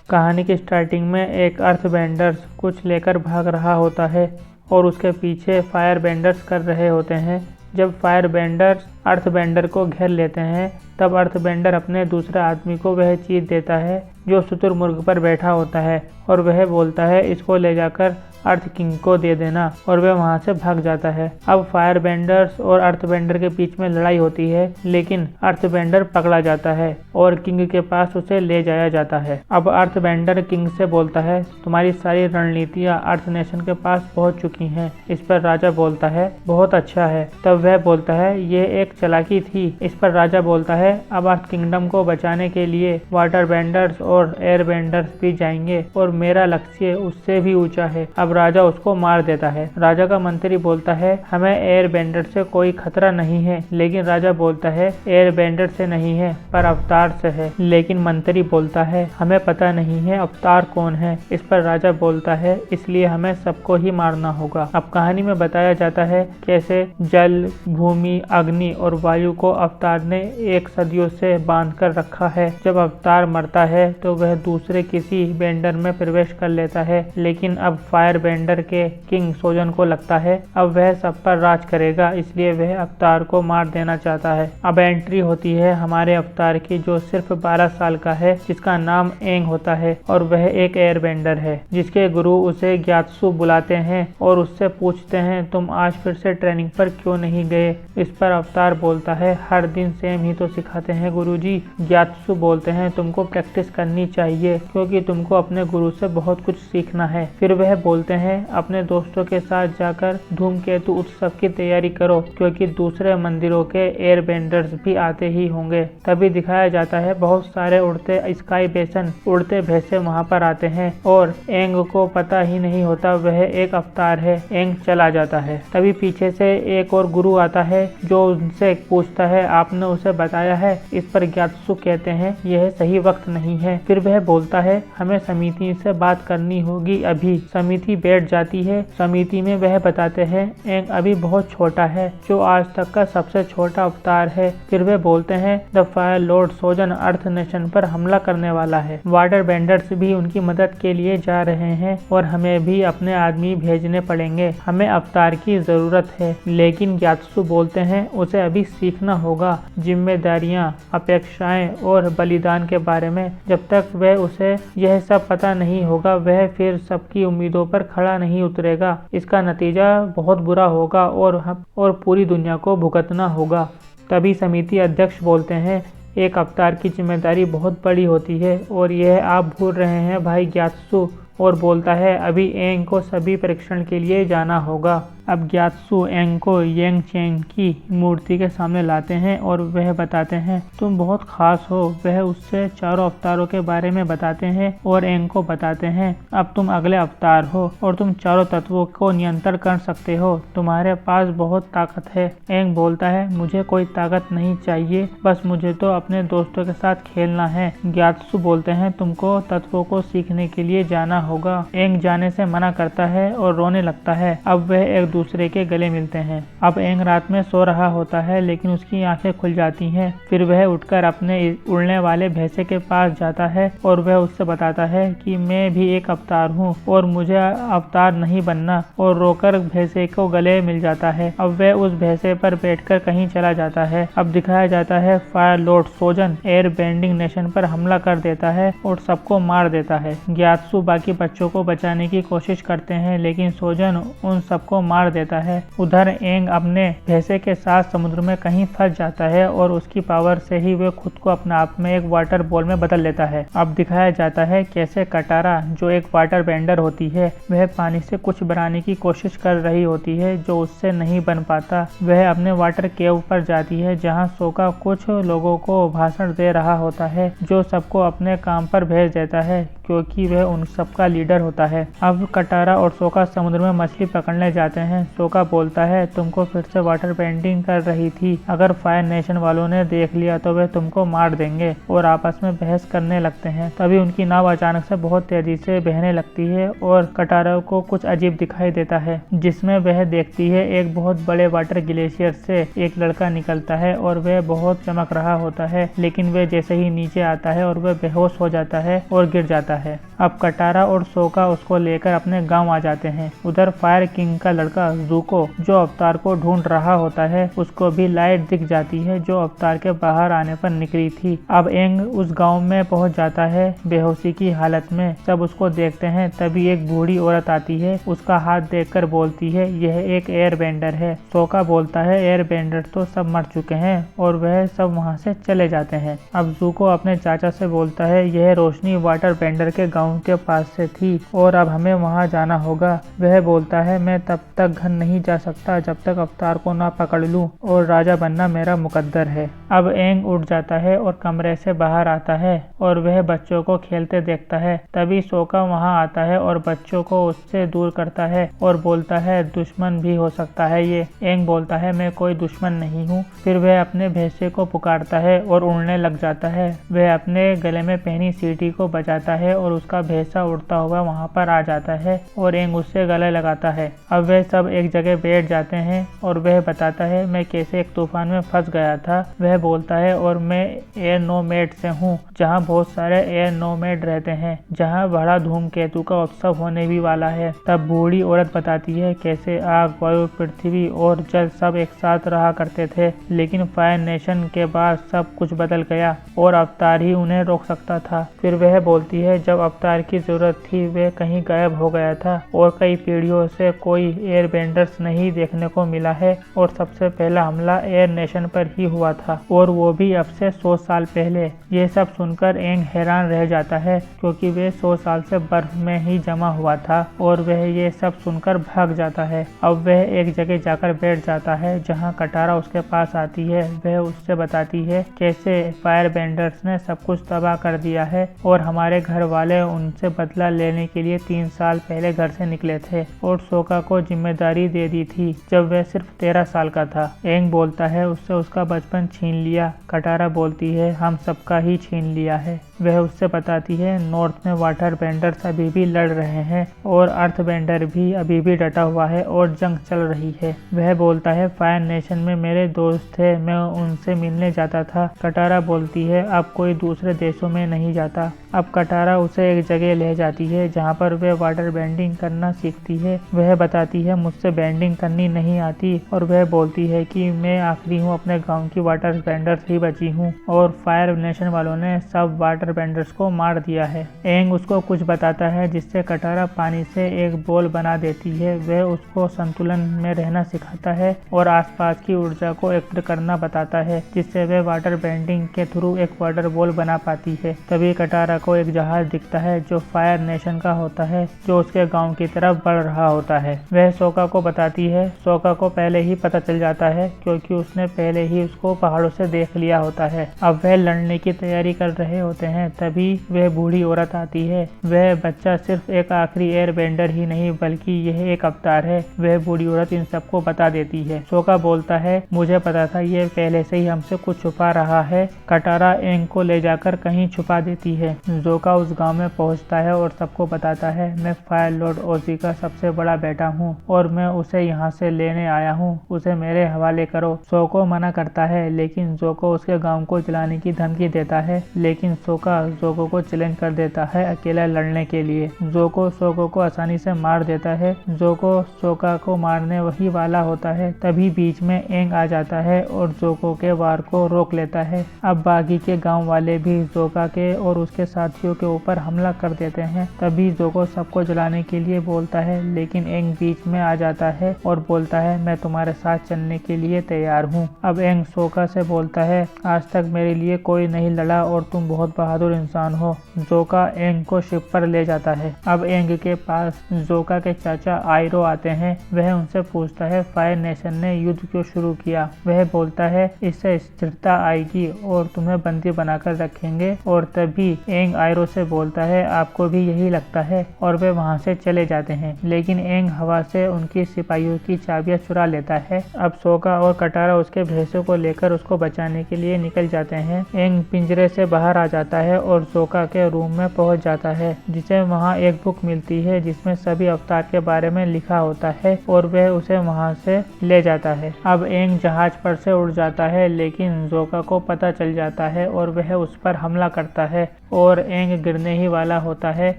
कहानी की स्टार्टिंग में एक अर्थबेंडर्स कुछ लेकर भाग रहा होता है और उसके पीछे फायर बेंडर्स कर रहे होते हैं। जब फायर बेंडर्स अर्थबेंडर को घेर लेते हैं तब अर्थबेंडर अपने दूसरे आदमी को वह चीज़ देता है जो शुतुरमुर्ग पर बैठा होता है और वह बोलता है इसको ले जाकर अर्थ किंग को दे देना, और वह वहां से भाग जाता है। अब फायर बेंडर्स और अर्थबेंडर के बीच में लड़ाई होती है, लेकिन अर्थबेंडर पकड़ा जाता है और किंग के पास उसे ले जाया जाता है। अब अर्थबेंडर किंग से बोलता है तुम्हारी सारी रणनीतियाँ अर्थ नेशन के पास पहुंच चुकी हैं। इस पर राजा बोलता है बहुत अच्छा है। तब वह बोलता है ये एक चालाकी थी। इस पर राजा बोलता है अब अर्थ किंगडम को बचाने के लिए वाटर बेंडर्स और एयर बेंडर्स भी जाएंगे और मेरा लक्ष्य उससे भी ऊंचा है। अब राजा उसको मार देता है। राजा का मंत्री बोलता है हमें एयर बेंडर से कोई खतरा नहीं है, लेकिन राजा बोलता है एयर बेंडर से नहीं है पर अवतार से है। लेकिन मंत्री बोलता है हमें पता नहीं है अवतार कौन है। इस पर राजा बोलता है इसलिए हमें सबको ही मारना होगा। अब कहानी में बताया जाता है कैसे जल, भूमि, अग्नि और वायु को अवतार ने एक सदियों से बांध कर रखा है। जब अवतार मरता है तो वह दूसरे किसी बेंडर में प्रवेश कर लेता है, लेकिन अब फायर बेंडर के किंग सोजन को लगता है अब वह सब पर राज करेगा, इसलिए वह अवतार को मार देना चाहता है। अब एंट्री होती है हमारे अवतार की जो सिर्फ 12 साल का है, जिसका नाम एंग होता है और वह एक एयर बेंडर है। जिसके गुरु उसे ग्यात्सु बुलाते हैं और उससे पूछते हैं तुम आज फिर से ट्रेनिंग पर क्यों नहीं गए। इस पर अवतार बोलता है हर दिन सेम ही तो सिखाते हैं गुरुजी। ग्यात्सु बोलते हैं तुमको प्रैक्टिस करनी चाहिए क्योंकि तुमको अपने गुरु से बहुत कुछ सीखना है। फिर वह बोलते हैं अपने दोस्तों के साथ जाकर धूमकेतु उत्सव की तैयारी करो क्योंकि दूसरे मंदिरों के एयर बेंडर्स भी आते ही होंगे। तभी दिखाया जाता है बहुत सारे उड़ते स्काई बेसन, उड़ते भैंसे वहां पर आते हैं और एंग को पता ही नहीं होता वह एक अवतार है। एंग चला जाता है। तभी पीछे से एक और गुरु आता है जो उनसे पूछता है आपने उसे बताया है। इस पर ग्यात्सु कहते हैं यह सही वक्त नहीं है। फिर वह बोलता है हमें समिति से बात करनी होगी अभी। समिति बैठ जाती है। समिति में वह बताते हैं एंग अभी बहुत छोटा है, जो आज तक का सबसे छोटा अवतार है। फिर वे बोलते हैं द फायर लॉर्ड सोजन अर्थ नेशन पर हमला करने वाला है। वाटर बेंडर्स भी उनकी मदद के लिए जा रहे हैं और हमें भी अपने आदमी भेजने पड़ेंगे। हमें अवतार की जरूरत है। लेकिन ग्यात्सु बोलते हैं उसे अभी सीखना होगा जिम्मेदारियां, अपेक्षाएं और बलिदान के बारे में। जब तक वह उसे यह सब पता नहीं होगा वह फिर सबकी उम्मीदों पर खड़ा नहीं उतरेगा। इसका नतीजा बहुत बुरा होगा और पूरी दुनिया को भुगतना होगा। तभी समिति अध्यक्ष बोलते हैं एक अवतार की जिम्मेदारी बहुत बड़ी होती है और यह आप भूल रहे हैं भाई ग्यात्सु। और बोलता है अभी एंग को सभी परीक्षण के लिए जाना होगा। अब ग्यात्सु एंग को येंग चेंग की मूर्ति के सामने लाते हैं और वह बताते हैं तुम बहुत खास हो। वह उससे चारों अवतारों के बारे में बताते हैं और एंग को बताते हैं अब तुम अगले अवतार हो और तुम चारों तत्वों को नियंत्रण कर सकते हो। तुम्हारे पास बहुत ताकत है। एंग बोलता है मुझे कोई ताकत नहीं चाहिए, बस मुझे तो अपने दोस्तों के साथ खेलना है। ग्यात्सु बोलते हैं तुमको तत्वों को सीखने के लिए जाना होगा। एंग जाने से मना करता है और रोने लगता है। अब वह एक दूसरे के गले मिलते हैं। अब एंग रात में सो रहा होता है लेकिन उसकी आंखें खुल जाती हैं। फिर वह उठकर अपने उड़ने वाले भैंसे के पास जाता है और वह उससे बताता है कि मैं भी एक अवतार हूँ और मुझे अवतार नहीं बनना, और रोकर भैंसे को गले मिल जाता है। अब वह उस भैंसे पर बैठकर कहीं चला जाता है। अब दिखाया जाता है फायर लॉर्ड सोजन एयर बेंडिंग नेशन पर हमला कर देता है और सबको मार देता है। ग्यात्सु बाकी बच्चों को बचाने की कोशिश करते हैं लेकिन सोजन उन सबको मार देता है। उधर एंग अपने भैंसे के साथ समुद्र में कहीं फंस जाता है और उसकी पावर से ही वह खुद को अपने आप में एक वाटर बॉल में बदल लेता है। अब दिखाया जाता है कैसे कटारा जो एक वाटर बेंडर होती है वह पानी से कुछ बनाने की कोशिश कर रही होती है जो उससे नहीं बन पाता। वह अपने वाटर केव पर जाती है जहाँ सोका कुछ लोगों को भाषण दे रहा होता है जो सबको अपने काम पर भेज देता है क्योंकि वह उन सबका लीडर होता है। अब कटारा और सोका समुद्र में मछली पकड़ने जाते हैं हैं। सोका बोलता है तुमको फिर से वाटर बेंडिंग कर रही थी, अगर फायर नेशन वालों ने देख लिया तो वे तुमको मार देंगे, और आपस में बहस करने लगते हैं। तभी उनकी नाव अचानक से बहुत तेजी से बहने लगती है और कटारा को कुछ अजीब दिखाई देता है, जिसमें वह देखती है एक बहुत बड़े वाटर ग्लेशियर से एक लड़का निकलता है और वह बहुत चमक रहा होता है, लेकिन वह जैसे ही नीचे आता है और वह बेहोश हो जाता है और गिर जाता है। अब कटारा और सोका उसको लेकर अपने गांव आ जाते हैं। उधर फायर किंग का लड़का ज़ुको, जो अवतार को ढूंढ रहा होता है, उसको भी लाइट दिख जाती है जो अवतार के बाहर आने पर निकली थी। अब एंग उस गांव में पहुंच जाता है बेहोशी की हालत में। सब उसको देखते हैं, तभी एक बूढ़ी औरत आती है, उसका हाथ देखकर बोलती है यह एक एयर बेंडर है। सोका बोलता है एयर बेंडर तो सब मर चुके हैं, और वह सब वहां से चले जाते हैं। अब ज़ुको अपने चाचा से बोलता है यह रोशनी वाटर बेंडर के गांव के पास से थी और अब हमें वहां जाना होगा। वह बोलता है मैं तब तक घर नहीं जा सकता जब तक अवतार को ना पकड़ लूं, और राजा बनना मेरा मुकद्दर है। अब एंग उठ जाता है और कमरे से बाहर आता है और वह बच्चों को खेलते देखता है। तभी सोका वहां आता है और बच्चों को उससे दूर करता है और बोलता है दुश्मन भी हो सकता है ये। एंग बोलता है मैं कोई दुश्मन नहीं हूँ। फिर वह अपने भैंसे को पुकारता है और उड़ने लग जाता है। वह अपने गले में पहनी सीटी को बजाता है और उसका भैंसा उड़ता हुआ वहां पर आ जाता है और एंग उससे गले लगाता है। अब वे सब एक जगह बैठ जाते हैं और वह बताता है मैं कैसे एक तूफान में फंस गया था। वह बोलता है और मैं एयर नोमैड से हूँ, जहाँ बहुत सारे एयर नोमैड रहते हैं, जहाँ बड़ा धूमकेतु का उत्सव होने भी वाला है। तब बूढ़ी औरत बताती है कैसे आग, वायु, पृथ्वी और जल सब एक साथ रहा करते थे, लेकिन फायर नेशन के बाद सब कुछ बदल गया और अवतार ही उन्हें रोक सकता था। फिर वह बोलती है जब अवतार की जरूरत थी वह कहीं गायब हो गया था और कई पीढ़ियों से कोई एयर बेंडर्स नहीं देखने को मिला है, और सबसे पहला हमला एयर नेशन पर ही हुआ था, और वो भी अब से 100 साल पहले। ये सब सुनकर एंग हैरान रह जाता है क्योंकि वे 100 साल से बर्फ में ही जमा हुआ था, और वह ये सब सुनकर भाग जाता है। अब वह एक जगह जाकर बैठ जाता है जहाँ कटारा उसके पास आती है। वह उससे बताती है कैसे फायर बेंडर्स ने सब कुछ तबाह कर दिया है और हमारे घर वाले उनसे बदला लेने के लिए 3 साल पहले घर से निकले थे और सोका को जिम्मेदारी दे दी थी जब वह सिर्फ 13 साल का था। एंग बोलता है उससे उसका बचपन छीन लिया। कटारा बोलती है हम सबका ही छीन लिया है। वह उससे बताती है नॉर्थ में वाटर बेंडर्स अभी भी लड़ रहे हैं और अर्थ बेंडर भी अभी भी डटा हुआ है और जंग चल रही है। वह बोलता है फायर नेशन में मेरे दोस्त थे, मैं उनसे मिलने जाता था। कटारा बोलती है अब कोई दूसरे देशों में नहीं जाता। अब कटारा उसे एक जगह ले जाती है जहाँ पर वह वाटर बेंडिंग करना सीखती है। वह बताती है मुझसे बेंडिंग करनी नहीं आती, और वह बोलती है कि मैं आखिरी हूँ, अपने गांव की वाटर बेंडर्स ही बची हूँ और फायर नेशन वालों ने सब वाटर बेंडर्स को मार दिया है। एंग उसको कुछ बताता है जिससे कटारा पानी से एक बॉल बना देती है। वह उसको संतुलन में रहना सिखाता है और आसपास की ऊर्जा को एकत्र करना बताता है, जिससे वह वाटर बेंडिंग के थ्रू एक वाटर बॉल बना पाती है। तभी कटारा को एक जहाज दिखता है जो फायर नेशन का होता है, जो उसके गांव की तरफ बढ़ रहा होता है। वह सोका को बताती है। सोका को पहले ही पता चल जाता है क्योंकि उसने पहले ही उसको पहाड़ों से देख लिया होता है। अब वह लड़ने की तैयारी कर रहे होते हैं, तभी वह बूढ़ी औरत आती है। वह बच्चा सिर्फ एक आखिरी एयर बेंडर ही नहीं बल्कि यह एक अवतार है। वह बूढ़ी औरत इन सबको बता देती है। सोका बोलता है मुझे पता था ये पहले से ही हमसे कुछ छुपा रहा है। कटारा एंग को ले जाकर कहीं छुपा देती है। जोका उस गांव में पहुंचता है और सबको बताता है मैं फायर लॉर्ड ओजी का सबसे बड़ा बेटा हूं और मैं उसे यहाँ से लेने आया हूँ, उसे मेरे हवाले करो। सोको मना करता है लेकिन जोको उसके गांव को जलाने की धमकी देता है, लेकिन सोका जोको को चैलेंज कर देता है अकेला लड़ने के लिए। जोको सोको को आसानी से मार देता है। जोको सोका को मारने वही वाला होता है, तभी बीच में एंग आ जाता है और जोको के वार को रोक लेता है। अब बाकी के गांव वाले भी जोका के और उसके साथियों के ऊपर हमला कर देते हैं। तभी जोको सबको जलाने के लिए बोलता है, लेकिन एंग बीच में आ जाता है और बोलता है मैं तुम्हारे साथ चलने के लिए तैयार हूँ। अब एंग सोका से बोलता है आज तक मेरे लिए कोई नहीं लड़ा और तुम बहुत बहादुर इंसान हो। जोका एंग को शिप पर ले जाता है। अब एंग के पास जोका के चाचा आयरो आते हैं। वह उनसे पूछता है फायर नेशन ने युद्ध क्यों शुरू किया। वह बोलता है इससे स्थिरता आएगी और तुम्हें बंदी बनाकर रखेंगे। और तभी एंग आयरो से बोलता है आपको भी यही लगता है, और वे वहां से चले जाते हैं। लेकिन एंग हवा से उनकी सिपाहियों की चाबियां चुरा लेता है। अब सोका और कटारा उसके भैंसों को लेकर उसको बचाने के लिए निकल जाते हैं। एंग पिंजरे से बाहर आ जाता है और सोका के रूम में पहुंच जाता है, जिसे वहां एक बुक मिलती है जिसमें सभी अवतार के बारे में लिखा होता है और वह उसे वहां से ले जाता है। अब एंग जहाज पर से उड़ जाता है, लेकिन जोका को पता चल जाता है और वह उस पर हमला करता है और एंग गिरने ही वाला होता है,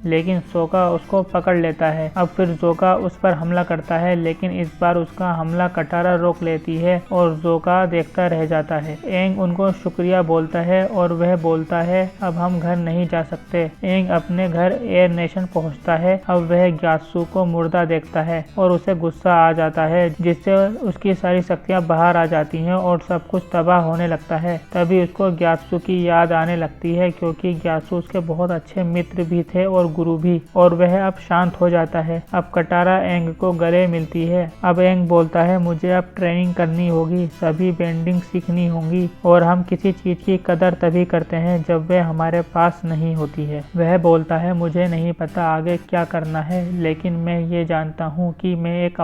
लेकिन सोका उसको पकड़ लेता है। अब फिर जोका उस पर हमला करता है, लेकिन इस बार उसका हमला कटारा रोक लेती है और जोका देखता रह जाता है। एंग उनको शुक्रिया बोलता है और वह बोलता है अब हम घर नहीं जा सकते। एंग अपने घर एयर नेशन पहुंचता है। अब वह ग्यात्सु को मुर्दा देखता है और उसे गुस्सा आ जाता है, जिससे उसकी सारी शक्तियां बाहर आ जाती हैं और सब कुछ तबाह होने लगता है। तभी उसको ग्यात्सु की याद आने लगती है, क्योंकि ग्यात्सु उसके बहुत अच्छे मित्र भी थे और गुरु भी, और वह अब शांत हो जाता है। अब कटारा एंग को गले मिलती है। अब एंग बोलता है मुझे अब ट्रेनिंग करनी होगी, सभी बेंडिंग सीखनी होंगी, और हम किसी चीज की कदर तभी करते हैं जब वह हमारे पास नहीं होती है। वह बोलता है मुझे नहीं पता आगे क्या करना है, लेकिन मैं ये जानता हूँ कि मैं एक